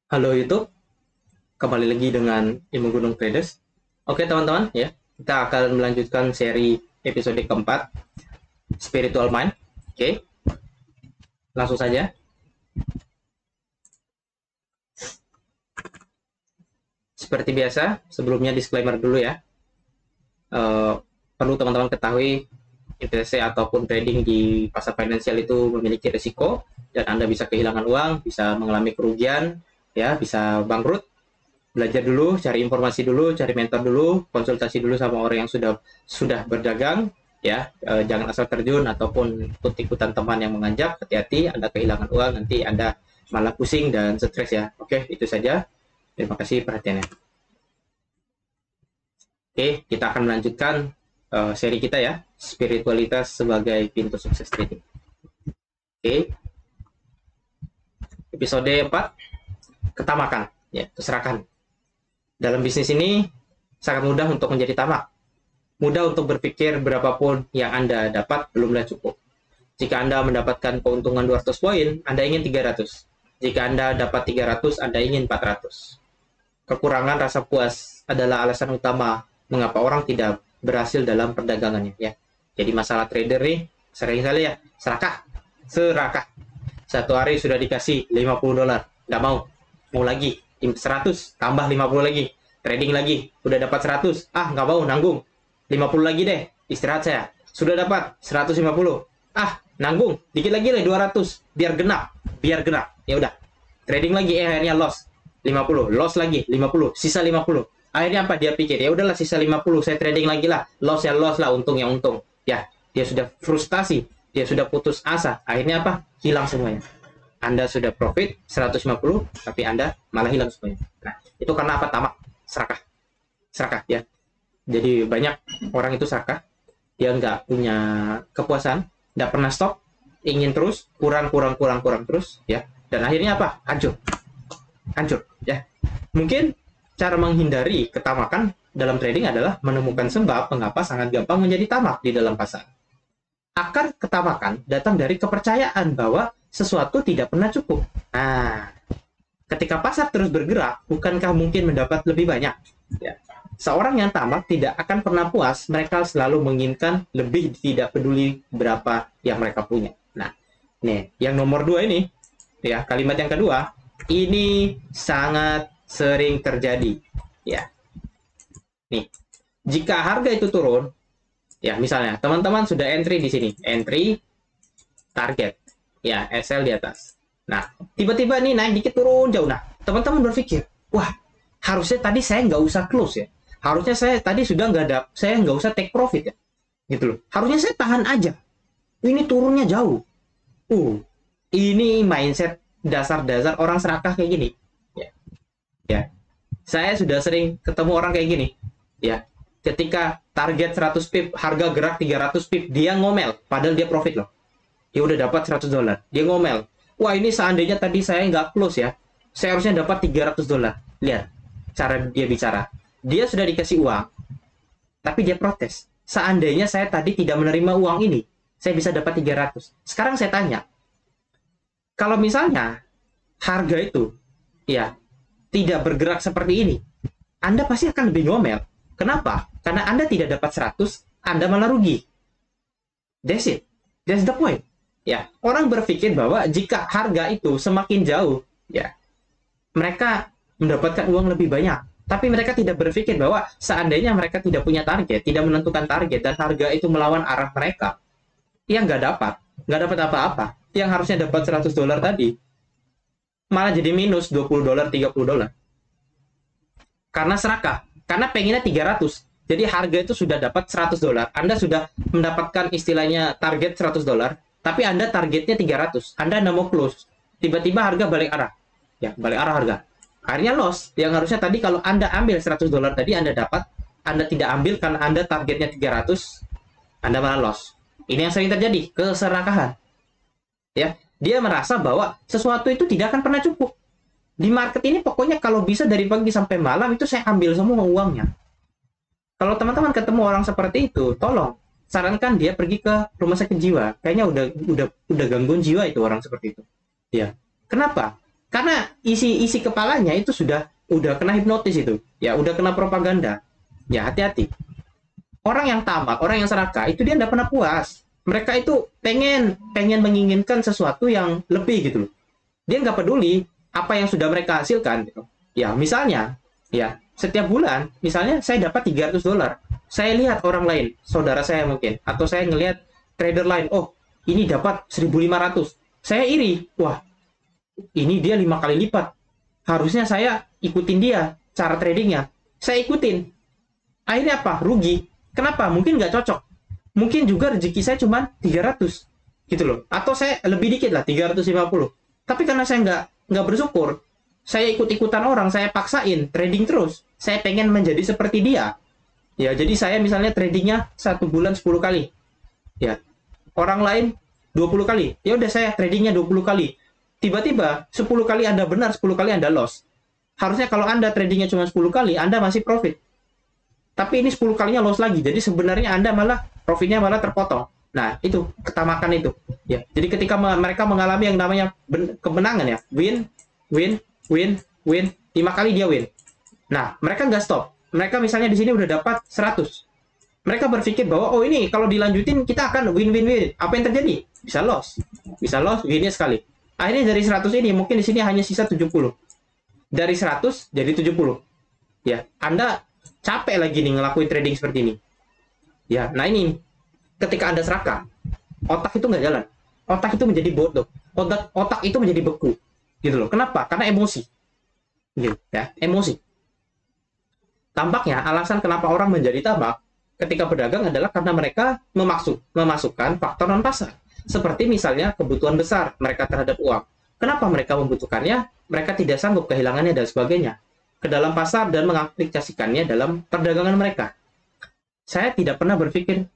Halo YouTube, kembali lagi dengan Ilmu Gunung Traders. Oke teman-teman ya, kita akan melanjutkan seri episode keempat, Spiritual Mind. Oke, langsung saja. Seperti biasa, sebelumnya disclaimer dulu ya. Perlu teman-teman ketahui, investasi ataupun trading di pasar finansial itu memiliki risiko, dan Anda bisa kehilangan uang, bisa mengalami kerugian, ya, bisa bangkrut. Belajar dulu, cari informasi dulu, cari mentor dulu, konsultasi dulu sama orang yang sudah berdagang, ya. Jangan asal terjun ataupun ikut-ikutan teman yang mengajak. Hati-hati, Anda kehilangan uang, nanti Anda malah pusing dan stres ya. Oke, itu saja. Terima kasih perhatiannya. Oke, kita akan melanjutkan seri kita ya, spiritualitas sebagai pintu sukses trading. Oke, episode 4, ketamakan, ya, keserakahan. Dalam bisnis ini sangat mudah untuk menjadi tamak. Mudah untuk berpikir berapapun yang Anda dapat belumlah cukup. Jika Anda mendapatkan keuntungan 200 poin, Anda ingin 300. Jika Anda dapat 300, Anda ingin 400. Kekurangan rasa puas adalah alasan utama mengapa orang tidak berhasil dalam perdagangannya ya. Jadi masalah trader nih sering kali ya, serakah. Satu hari sudah dikasih $50, nggak mau. Mau lagi 100, tambah 50 lagi. Trading lagi, udah dapat 100. Ah, nggak mau, nanggung. 50 lagi deh, istirahat saya. Sudah dapat 150. Ah, nanggung, dikit lagi lah 200. Biar genap. Ya udah. Trading lagi, akhirnya loss. 50, loss lagi, 50, sisa 50. Akhirnya apa? Dia pikir, ya udahlah sisa 50, saya trading lagi lah. Loss ya loss lah, untung ya untung. Ya, dia sudah frustasi, dia sudah putus asa. Akhirnya apa? Hilang semuanya. Anda sudah profit 150, tapi Anda malah hilang semuanya. Nah, itu karena apa? Tamak, serakah ya. Jadi banyak orang itu serakah, dia nggak punya kepuasan, nggak pernah stop, ingin terus, kurang terus ya. Dan akhirnya apa? Hancur ya. Mungkin cara menghindari ketamakan dalam trading adalah menemukan sebab mengapa sangat gampang menjadi tamak di dalam pasar. Akar ketamakan datang dari kepercayaan bahwa sesuatu tidak pernah cukup. Nah, ketika pasar terus bergerak, bukankah mungkin mendapat lebih banyak? Ya. Seorang yang tamak tidak akan pernah puas, mereka selalu menginginkan lebih, tidak peduli berapa yang mereka punya. Nah, nih, yang nomor 2 ini, ya, kalimat yang kedua, ini sangat sering terjadi. Ya, nih, jika harga itu turun, ya, misalnya teman-teman sudah entry di sini, entry target, ya, SL di atas. Nah, tiba-tiba nih naik dikit turun jauh. Nah, teman-teman berpikir, wah, harusnya tadi saya nggak usah close ya. Harusnya saya tadi sudah saya nggak usah take profit ya. Gitu loh. Harusnya saya tahan aja. Ini turunnya jauh. Ini mindset dasar-dasar orang serakah kayak gini. Ya. Ya. Saya sudah sering ketemu orang kayak gini. Ya. Ketika target 100 pip, harga gerak 300 pip, dia ngomel. Padahal dia profit loh. Dia udah dapat $100. Dia ngomel. Wah, ini seandainya tadi saya nggak close ya, saya harusnya dapat $300. Lihat cara dia bicara. Dia sudah dikasih uang, tapi dia protes. Seandainya saya tadi tidak menerima uang ini, saya bisa dapat 300. Sekarang saya tanya, kalau misalnya harga itu ya tidak bergerak seperti ini, Anda pasti akan lebih ngomel. Kenapa? Karena Anda tidak dapat 100, Anda malah rugi. That's it. That's the point. Ya, orang berpikir bahwa jika harga itu semakin jauh, ya, mereka mendapatkan uang lebih banyak. Tapi mereka tidak berpikir bahwa seandainya mereka tidak punya target, tidak menentukan target, dan harga itu melawan arah mereka, yang nggak dapat apa-apa. Yang harusnya dapat $100 tadi, malah jadi minus $20, $30. Karena serakah, karena pengennya 300. Jadi harga itu sudah dapat $100, Anda sudah mendapatkan istilahnya target $100, tapi Anda targetnya 300, Anda mau close, tiba-tiba harga balik arah. Ya, balik arah harga. Akhirnya loss. Yang harusnya tadi kalau Anda ambil $100 tadi Anda dapat, Anda tidak ambil karena Anda targetnya 300, Anda malah loss. Ini yang sering terjadi, keserakahan. Ya, dia merasa bahwa sesuatu itu tidak akan pernah cukup. Di market ini pokoknya kalau bisa dari pagi sampai malam itu saya ambil semua uangnya. Kalau teman-teman ketemu orang seperti itu, tolong sarankan dia pergi ke rumah sakit jiwa. Kayaknya udah gangguan jiwa itu orang seperti itu. Ya. Kenapa? Karena isi kepalanya itu udah kena hipnotis itu, ya udah kena propaganda. Ya hati-hati. Orang yang tamak, orang yang serakah itu dia tidak pernah puas. Mereka itu pengen menginginkan sesuatu yang lebih gitu loh. Dia nggak peduli apa yang sudah mereka hasilkan gitu. Ya misalnya, ya setiap bulan misalnya saya dapat $300. Saya lihat orang lain, saudara saya mungkin, atau saya ngelihat trader lain, oh ini dapat 1.500. Saya iri, wah ini dia 5 kali lipat. Harusnya saya ikutin dia cara tradingnya. Saya ikutin. Akhirnya apa? Rugi. Kenapa? Mungkin nggak cocok. Mungkin juga rezeki saya cuma 300 gitu loh. Atau saya lebih dikit lah, 350. Tapi karena saya nggak bersyukur, saya ikut-ikutan orang, saya paksain trading terus. Saya pengen menjadi seperti dia. Ya, jadi saya misalnya tradingnya 1 bulan 10 kali. Ya, orang lain 20 kali. Ya udah saya tradingnya 20 kali. Tiba-tiba 10 kali Anda benar, 10 kali Anda loss. Harusnya kalau Anda tradingnya cuma 10 kali, Anda masih profit. Tapi ini 10 kalinya loss lagi. Jadi sebenarnya Anda malah profitnya malah terpotong. Nah, itu ketamakan itu. Ya. Jadi ketika mereka mengalami yang namanya kemenangan ya, win, win, win, win, 5 kali dia win. Nah, mereka nggak stop. Mereka misalnya di sini udah dapat 100. Mereka berpikir bahwa oh ini kalau dilanjutin kita akan win-win-win. Apa yang terjadi? Bisa loss. Bisa loss, winnya sekali. Akhirnya dari 100 ini mungkin di sini hanya sisa 70. Dari 100 jadi 70. Ya, Anda capek lagi nih ngelakuin trading seperti ini. Ya, nah ini ketika Anda serakah, otak itu nggak jalan. Otak itu menjadi bodoh. Otak itu menjadi beku. Gitu loh. Kenapa? Karena emosi. Gitu, ya, emosi. Tampaknya alasan kenapa orang menjadi tabak ketika berdagang adalah karena mereka memasukkan faktor non pasar. Seperti misalnya kebutuhan besar mereka terhadap uang. Kenapa mereka membutuhkannya? Mereka tidak sanggup kehilangannya dan sebagainya ke dalam pasar dan mengaplikasikannya dalam perdagangan mereka. Saya tidak pernah berpikir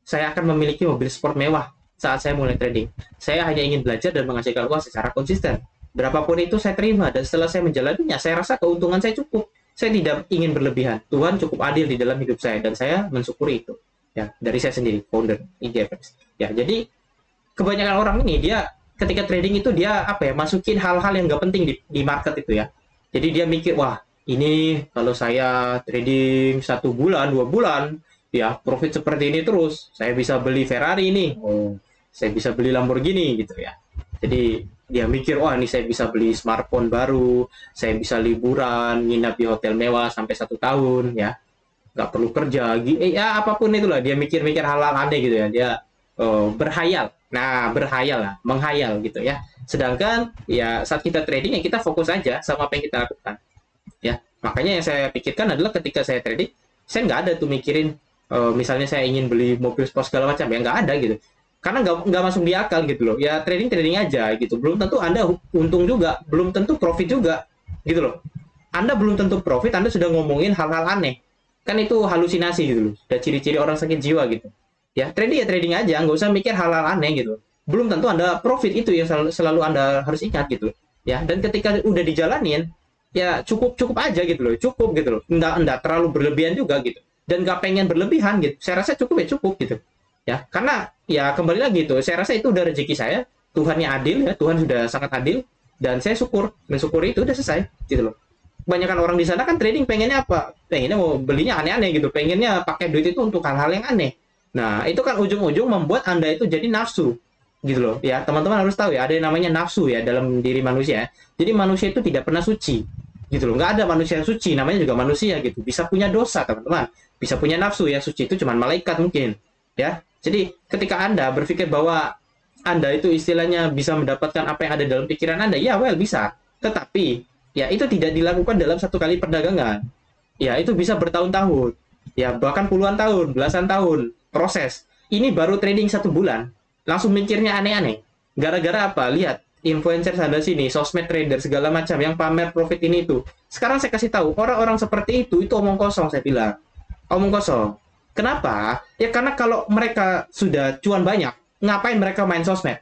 saya akan memiliki mobil sport mewah saat saya mulai trading. Saya hanya ingin belajar dan menghasilkan uang secara konsisten. Berapapun itu saya terima, dan setelah saya menjalaninya, saya rasa keuntungan saya cukup. Saya tidak ingin berlebihan. Tuhan cukup adil di dalam hidup saya, dan saya mensyukuri itu. Ya, dari saya sendiri, founder IGFX. Ya, jadi kebanyakan orang ini dia ketika trading itu dia masukin hal-hal yang nggak penting di market itu ya. Jadi dia mikir, wah ini kalau saya trading 1 bulan, 2 bulan, ya profit seperti ini terus, saya bisa beli Ferrari nih, saya bisa beli Lamborghini gitu ya. Jadi dia mikir, wah ini saya bisa beli smartphone baru, saya bisa liburan, nginap di hotel mewah sampai 1 tahun ya, nggak perlu kerja, ya apapun itulah, dia mikir-mikir hal-hal aneh gitu ya, dia berhayal. Nah, berhayal lah, menghayal gitu ya. Sedangkan ya saat kita trading ya kita fokus aja sama apa yang kita lakukan. Ya, makanya yang saya pikirkan adalah ketika saya trading, saya nggak ada tuh mikirin misalnya saya ingin beli mobil sport segala macam, ya nggak ada gitu. Karena nggak masuk di akal gitu loh. Ya trading aja gitu. Belum tentu Anda untung juga, belum tentu profit juga gitu loh. Anda belum tentu profit, Anda sudah ngomongin hal-hal aneh. Kan itu halusinasi gitu loh. Sudah ciri-ciri orang sakit jiwa gitu. Ya trading aja, nggak usah mikir hal-hal aneh gitu. Belum tentu Anda profit, itu yang selalu Anda harus ingat gitu. Ya, dan ketika udah dijalanin, ya cukup aja gitu loh, cukup gitu loh. Nggak terlalu berlebihan juga gitu. Dan nggak pengen berlebihan gitu. Saya rasa cukup gitu. Ya, karena ya kembali lagi tuh, saya rasa itu udah rezeki saya. Tuhannya adil ya, Tuhan sudah sangat adil, dan saya mensyukuri itu udah selesai gitu loh. Kebanyakan orang di sana kan trading pengennya apa? Pengennya mau belinya aneh-aneh gitu, pengennya pakai duit itu untuk hal-hal yang aneh. Nah, itu kan ujung-ujung membuat Anda itu jadi nafsu gitu loh. Ya, teman-teman harus tahu ya, ada yang namanya nafsu ya dalam diri manusia. Jadi manusia itu tidak pernah suci gitu loh. Nggak ada manusia yang suci, namanya juga manusia gitu. Bisa punya dosa, teman-teman. Bisa punya nafsu ya, suci itu cuma malaikat mungkin. Ya. Jadi, ketika Anda berpikir bahwa Anda itu istilahnya bisa mendapatkan apa yang ada dalam pikiran Anda, ya bisa. Tetapi, ya itu tidak dilakukan dalam 1 kali perdagangan. Ya, itu bisa bertahun-tahun. Ya, bahkan puluhan tahun, belasan tahun proses. Ini baru trading 1 bulan, langsung mikirnya aneh-aneh. Gara-gara apa? Lihat, influencer sana sini, sosmed trader, segala macam, yang pamer profit ini itu. Sekarang saya kasih tahu, orang-orang seperti itu omong kosong, saya bilang. Omong kosong. Kenapa? Ya karena kalau mereka sudah cuan banyak, ngapain mereka main sosmed?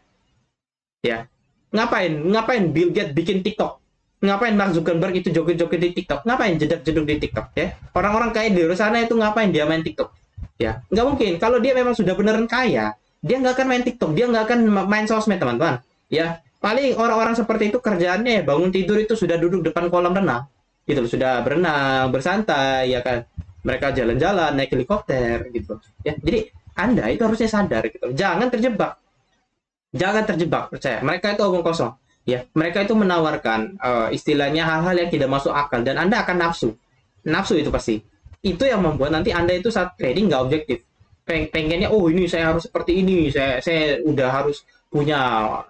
Ya, ngapain Bill Gates bikin TikTok? Ngapain Mark Zuckerberg itu joget-joget di TikTok? Ngapain jedak-jeduk di TikTok? Ya, orang-orang kaya di luar sana itu ngapain dia main TikTok? Ya, nggak mungkin. Kalau dia memang sudah beneran kaya, dia nggak akan main TikTok, dia nggak akan main sosmed, teman-teman. Ya, Paling orang-orang seperti itu kerjaannya ya bangun tidur itu sudah duduk depan kolam renang, gitu loh, sudah berenang, bersantai, ya kan. Mereka jalan-jalan, naik helikopter, gitu. Ya, jadi Anda itu harusnya sadar, gitu. Jangan terjebak, jangan terjebak, percaya. Mereka itu omong kosong. Ya, mereka itu menawarkan istilahnya hal-hal yang tidak masuk akal dan Anda akan nafsu. Nafsu itu pasti. Itu yang membuat nanti Anda itu saat trading nggak objektif. Pengennya, oh ini saya harus seperti ini, saya udah harus punya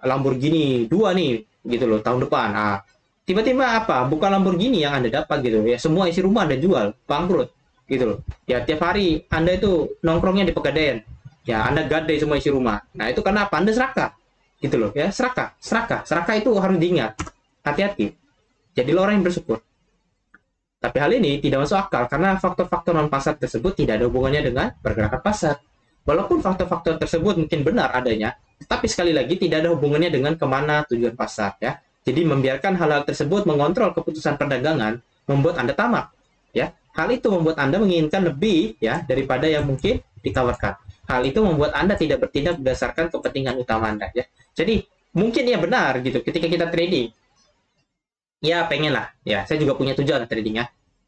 Lamborghini 2 nih, gitu loh, tahun depan. Nah, tiba-tiba apa? Bukan Lamborghini yang Anda dapat gitu ya. Semua isi rumah Anda jual, bangkrut, gitu loh. Ya, tiap hari Anda itu nongkrongnya di Pegadaian. Ya, Anda gadai semua isi rumah. Nah, itu karena apa? Anda serakah. Gitu loh, ya, serakah. Serakah itu harus diingat. Hati-hati. Jadilah orang yang bersyukur. Tapi hal ini tidak masuk akal karena faktor-faktor non-pasar tersebut tidak ada hubungannya dengan pergerakan pasar. Walaupun faktor-faktor tersebut mungkin benar adanya, tapi sekali lagi tidak ada hubungannya dengan kemana tujuan pasar, ya. Jadi membiarkan hal-hal tersebut mengontrol keputusan perdagangan membuat Anda tamak, ya. Hal itu membuat Anda menginginkan lebih, ya, daripada yang mungkin ditawarkan. Hal itu membuat Anda tidak bertindak berdasarkan kepentingan utama Anda, ya. Jadi mungkin ya benar gitu. Ketika kita trading, ya pengen lah, ya saya juga punya tujuan trading, ya.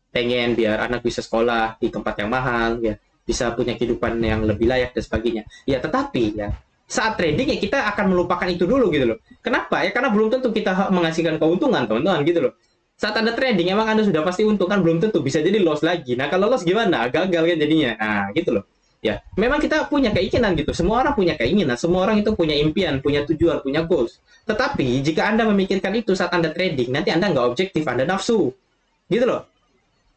Pengen biar anak bisa sekolah di tempat yang mahal, ya, bisa punya kehidupan yang lebih layak dan sebagainya. Ya, tetapi ya saat trading ya kita akan melupakan itu dulu gitu loh. Kenapa? Ya karena belum tentu kita menghasilkan keuntungan, teman-teman, gitu loh. Saat Anda trading emang Anda sudah pasti untung kan, belum tentu, bisa jadi loss lagi. Nah, kalau loss gimana? Gagal kan jadinya. Nah, gitu loh. Ya, memang kita punya keinginan gitu. Semua orang punya keinginan, semua orang itu punya impian, punya tujuan, punya goals. Tetapi jika Anda memikirkan itu saat Anda trading, nanti Anda nggak objektif, Anda nafsu. Gitu loh.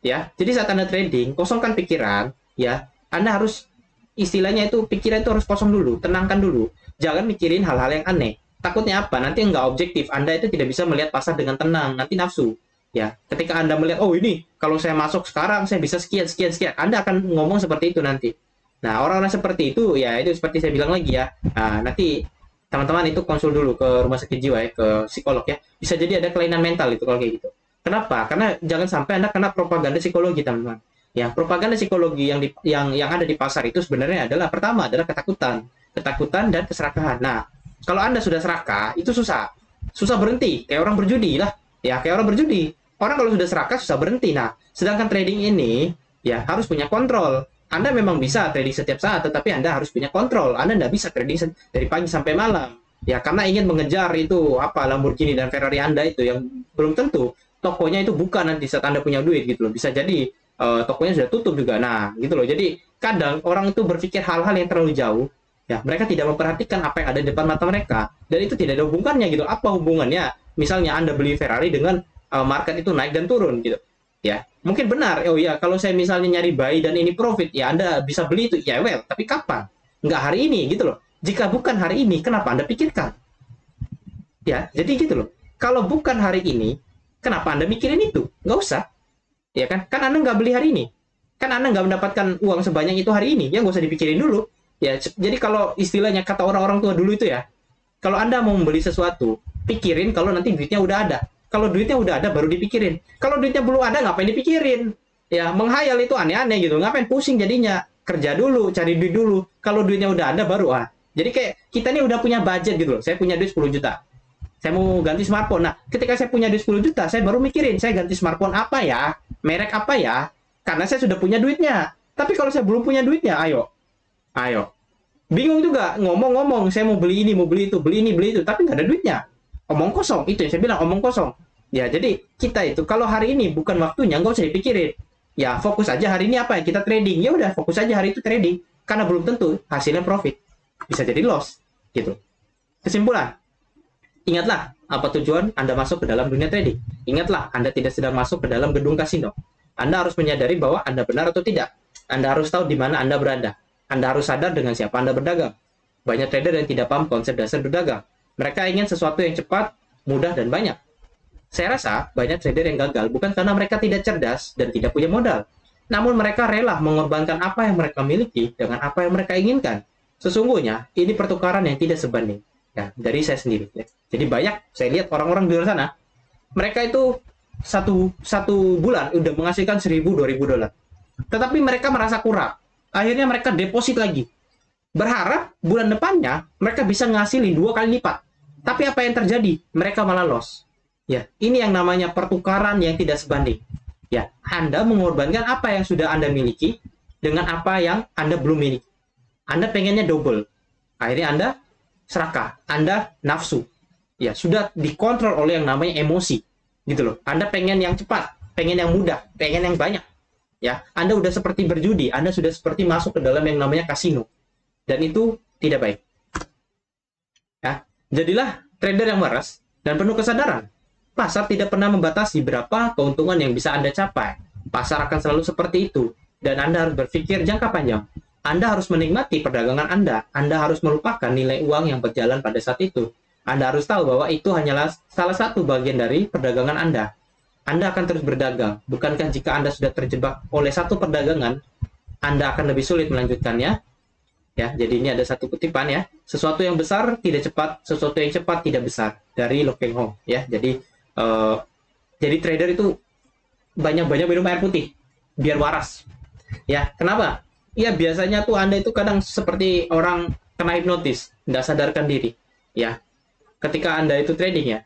Ya, jadi saat Anda trading, kosongkan pikiran, ya. Anda harus istilahnya itu pikiran itu harus kosong dulu, tenangkan dulu. Jangan mikirin hal-hal yang aneh. Takutnya apa? Nanti nggak objektif. Anda itu tidak bisa melihat pasar dengan tenang, nanti nafsu. Ya, ketika Anda melihat, oh ini kalau saya masuk sekarang saya bisa sekian sekian sekian, Anda akan ngomong seperti itu nanti. Nah, orang-orang seperti itu ya itu seperti saya bilang lagi ya. Nah, nanti teman-teman itu konsul dulu ke rumah sakit jiwa ya, ke psikolog ya. Bisa jadi ada kelainan mental itu kalau kayak gitu. Kenapa? Karena jangan sampai Anda kena propaganda psikologi, teman-teman. Ya, propaganda psikologi yang ada di pasar itu sebenarnya adalah pertama adalah ketakutan, ketakutan dan keserakahan. Nah, kalau Anda sudah serakah, itu susah. Susah berhenti, kayak orang berjudi lah. Ya, kayak orang berjudi. Orang kalau sudah serakah susah berhenti. Nah, sedangkan trading ini ya harus punya kontrol. Anda memang bisa trading setiap saat, tetapi Anda harus punya kontrol. Anda tidak bisa trading dari pagi sampai malam. Ya, karena ingin mengejar itu apa Lamborghini dan Ferrari Anda itu yang belum tentu tokonya itu buka nanti saat Anda punya duit gitu loh. Bisa jadi tokonya sudah tutup juga. Nah, gitu loh. Jadi kadang orang itu berpikir hal-hal yang terlalu jauh. Ya, mereka tidak memperhatikan apa yang ada di depan mata mereka. Dan itu tidak ada hubungannya gitu. Apa hubungannya? Misalnya Anda beli Ferrari dengan market itu naik dan turun gitu. Ya, mungkin benar. Oh ya, kalau saya misalnya nyari buy dan ini profit, ya Anda bisa beli itu. Ya, well, tapi kapan? Nggak hari ini gitu loh. Jika bukan hari ini, kenapa Anda pikirkan? Ya, jadi gitu loh. Kalau bukan hari ini, kenapa Anda mikirin itu? Nggak usah. Ya kan? Kan Anda nggak beli hari ini. Kan Anda nggak mendapatkan uang sebanyak itu hari ini. Ya nggak usah dipikirin dulu. Ya, jadi kalau istilahnya kata orang-orang tua dulu itu ya, kalau Anda mau membeli sesuatu, pikirin kalau nanti duitnya udah ada. Kalau duitnya udah ada, baru dipikirin. Kalau duitnya belum ada, ngapain dipikirin? Ya, menghayal itu aneh-aneh gitu. Ngapain pusing jadinya? Kerja dulu, cari duit dulu. Kalau duitnya udah ada, baru Jadi kayak kita nih udah punya budget gitu loh. Saya punya duit 10 juta. Saya mau ganti smartphone. Nah, ketika saya punya duit 10 juta, saya baru mikirin, saya ganti smartphone apa ya? Merek apa ya? Karena saya sudah punya duitnya. Tapi kalau saya belum punya duitnya, ayo. Bingung juga, ngomong-ngomong, saya mau beli ini, mau beli itu, beli ini, beli itu, tapi nggak ada duitnya. Omong kosong, itu yang saya bilang, omong kosong. Ya, jadi kita itu, kalau hari ini bukan waktunya, nggak usah dipikirin. Ya, fokus aja hari ini apa yang kita trading. Ya udah, fokus aja hari itu trading. Karena belum tentu hasilnya profit. Bisa jadi loss. Gitu. Kesimpulan, ingatlah apa tujuan Anda masuk ke dalam dunia trading. Ingatlah, Anda tidak sedang masuk ke dalam gedung kasino. Anda harus menyadari bahwa Anda benar atau tidak. Anda harus tahu di mana Anda berada. Anda harus sadar dengan siapa Anda berdagang. Banyak trader yang tidak paham konsep dasar berdagang. Mereka ingin sesuatu yang cepat, mudah, dan banyak. Saya rasa banyak trader yang gagal bukan karena mereka tidak cerdas dan tidak punya modal. Namun mereka rela mengorbankan apa yang mereka miliki dengan apa yang mereka inginkan. Sesungguhnya, ini pertukaran yang tidak sebanding. Ya, dari saya sendiri. Ya. Jadi banyak, saya lihat orang-orang di luar sana, mereka itu satu bulan udah menghasilkan 1.000-2.000 dolar. Tetapi mereka merasa kurang. Akhirnya mereka deposit lagi. Berharap bulan depannya mereka bisa ngasih 2 kali lipat. Tapi apa yang terjadi? Mereka malah loss. Ya, ini yang namanya pertukaran yang tidak sebanding. Ya, Anda mengorbankan apa yang sudah Anda miliki dengan apa yang Anda belum miliki. Anda pengennya double. Akhirnya Anda serakah, Anda nafsu. Ya, sudah dikontrol oleh yang namanya emosi. Gitu loh. Anda pengen yang cepat, pengen yang mudah, pengen yang banyak. Ya, Anda sudah seperti berjudi, Anda sudah seperti masuk ke dalam yang namanya kasino. Dan itu tidak baik. Ya, jadilah trader yang waras dan penuh kesadaran. Pasar tidak pernah membatasi berapa keuntungan yang bisa Anda capai. Pasar akan selalu seperti itu. Dan Anda harus berpikir jangka panjang. Anda harus menikmati perdagangan Anda. Anda harus melupakan nilai uang yang berjalan pada saat itu. Anda harus tahu bahwa itu hanyalah salah satu bagian dari perdagangan Anda. Anda akan terus berdagang. Bukankah jika Anda sudah terjebak oleh satu perdagangan, Anda akan lebih sulit melanjutkannya? Ya, jadi ini ada satu kutipan ya. Sesuatu yang besar tidak cepat, sesuatu yang cepat tidak besar. Dari Lo Keng Hong ya. Jadi trader itu banyak-banyak minum air putih biar waras. Ya, kenapa? Ya biasanya tuh Anda itu kadang seperti orang kena hipnotis, nggak sadarkan diri. Ya, ketika Anda itu trading ya,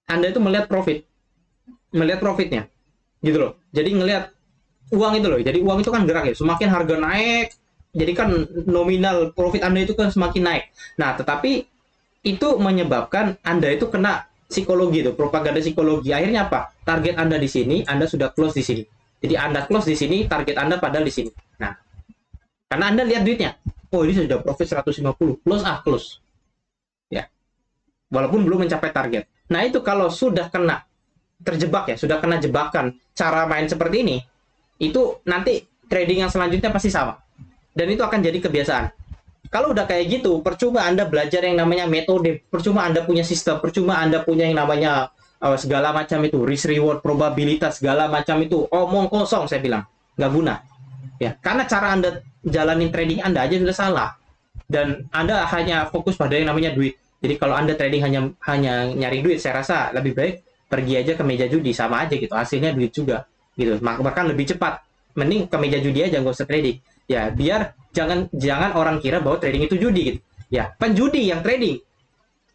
Anda itu melihat profitnya, gitu loh. Jadi ngelihat uang itu loh. Jadi uang itu kan gerak ya. Semakin harga naik, jadi kan nominal profit Anda itu kan semakin naik. Nah, tetapi itu menyebabkan Anda itu kena psikologi itu, propaganda psikologi. Akhirnya apa? Target Anda di sini, Anda sudah close di sini. Jadi Anda close di sini, target Anda padahal di sini. Nah, karena Anda lihat duitnya. Oh, ini sudah profit 150. Close. Ya. Walaupun belum mencapai target. Nah, itu kalau sudah kena terjebak ya, sudah kena jebakan cara main seperti ini, itu nanti trading yang selanjutnya pasti sama. Dan itu akan jadi kebiasaan. Kalau udah kayak gitu, percuma Anda belajar yang namanya metode, percuma Anda punya sistem, percuma Anda punya yang namanya segala macam itu, risk reward, probabilitas, segala macam itu, omong kosong saya bilang, nggak guna. Ya, karena cara Anda jalanin trading Anda aja sudah salah. Dan Anda hanya fokus pada yang namanya duit. Jadi kalau Anda trading hanya nyari duit, saya rasa lebih baik pergi aja ke meja judi, sama aja gitu, hasilnya duit juga gitu, bahkan lebih cepat. Mending ke meja judi aja, nggak usah trading ya, biar jangan orang kira bahwa trading itu judi gitu ya. Penjudi yang trading,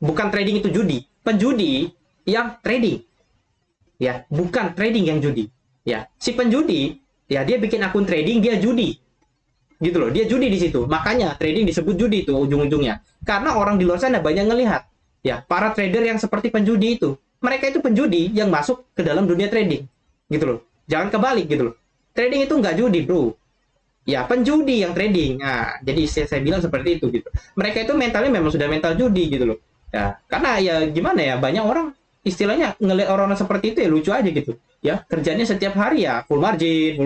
bukan trading itu judi. Penjudi yang trading ya, bukan trading yang judi ya. Si penjudi ya, dia bikin akun trading, dia judi gitu loh, dia judi di situ. Makanya trading disebut judi itu ujung-ujungnya, karena orang di luar sana banyak ngelihat ya, para trader yang seperti penjudi itu, mereka itu penjudi yang masuk ke dalam dunia trading gitu loh. Jangan kebalik gitu loh. Trading itu nggak judi, bro. Ya, penjudi yang trading. Nah, jadi saya bilang seperti itu gitu. Mereka itu mentalnya memang sudah mental judi gitu loh. Ya, karena ya gimana ya, banyak orang istilahnya ngelihat orang seperti itu ya lucu aja gitu. Ya, kerjanya setiap hari ya full margin.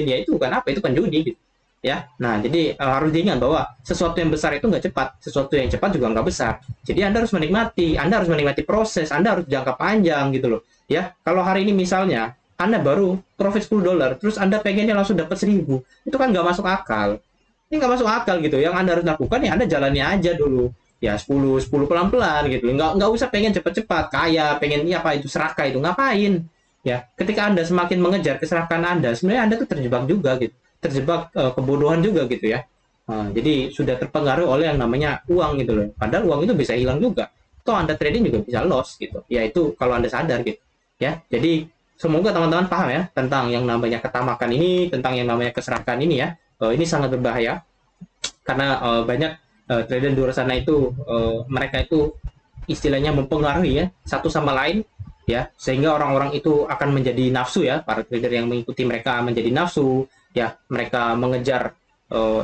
Ya itu kan apa? Itu penjudi gitu. Ya, nah jadi harus diingat bahwa sesuatu yang besar itu nggak cepat, sesuatu yang cepat juga nggak besar. Jadi Anda harus menikmati proses, Anda harus jangka panjang gitu loh. Ya, kalau hari ini misalnya Anda baru profit $10, terus Anda pengennya langsung dapat 1.000, itu kan nggak masuk akal. Ini nggak masuk akal gitu. Yang Anda harus lakukan ya Anda jalani aja dulu. Ya 10 pelan-pelan gitu. Nggak usah pengen cepat-cepat, kaya, pengen apa itu serakah itu, ngapain? Ya, ketika Anda semakin mengejar keserakahan Anda, sebenarnya Anda tuh terjebak juga gitu. Terjebak kebodohan juga gitu ya. Jadi sudah terpengaruh oleh yang namanya uang gitu loh. Padahal uang itu bisa hilang juga. Toh Anda trading juga bisa loss gitu. Ya itu kalau Anda sadar gitu. Ya, jadi semoga teman-teman paham ya tentang yang namanya ketamakan ini, tentang yang namanya keserakahan ini ya. Ini sangat berbahaya karena banyak trader di luar sana itu mereka itu istilahnya mempengaruhi ya satu sama lain ya, sehingga orang-orang itu akan menjadi nafsu ya, para trader yang mengikuti mereka menjadi nafsu ya, mereka mengejar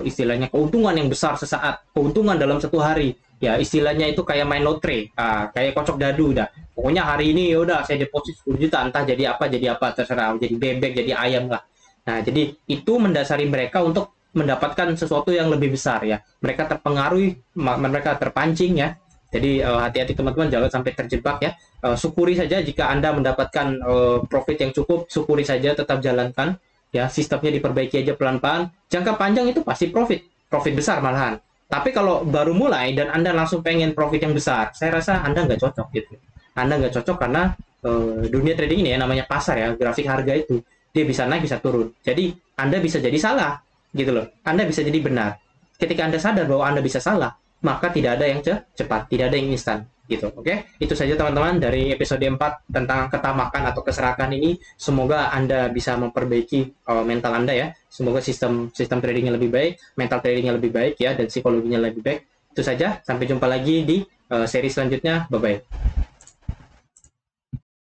istilahnya keuntungan yang besar sesaat, keuntungan dalam satu hari ya, istilahnya itu kayak main lotre, kayak kocok dadu udah. Pokoknya hari ini ya udah saya deposit 10 juta, entah jadi apa terserah, jadi bebek, jadi ayam lah. Nah, jadi itu mendasari mereka untuk mendapatkan sesuatu yang lebih besar ya. Mereka terpengaruhi, mereka terpancing ya. Jadi hati-hati teman-teman, jangan sampai terjebak ya. Syukuri saja jika Anda mendapatkan profit yang cukup, syukuri saja, tetap jalankan ya, sistemnya diperbaiki aja pelan-pelan. Jangka panjang itu pasti profit besar malahan. Tapi kalau baru mulai dan Anda langsung pengen profit yang besar, saya rasa Anda nggak cocok gitu. Anda nggak cocok karena dunia trading ini ya, namanya pasar ya, grafik harga itu dia bisa naik bisa turun. Jadi Anda bisa jadi salah gitu loh. Anda bisa jadi benar. Ketika Anda sadar bahwa Anda bisa salah, maka tidak ada yang cepat, tidak ada yang instan. gitu. Oke, itu saja teman-teman dari episode 4 tentang ketamakan atau keserakan ini. Semoga Anda bisa memperbaiki mental Anda ya. Semoga sistem tradingnya lebih baik, mental tradingnya lebih baik ya, dan psikologinya lebih baik. Itu saja, sampai jumpa lagi di seri selanjutnya. Bye bye.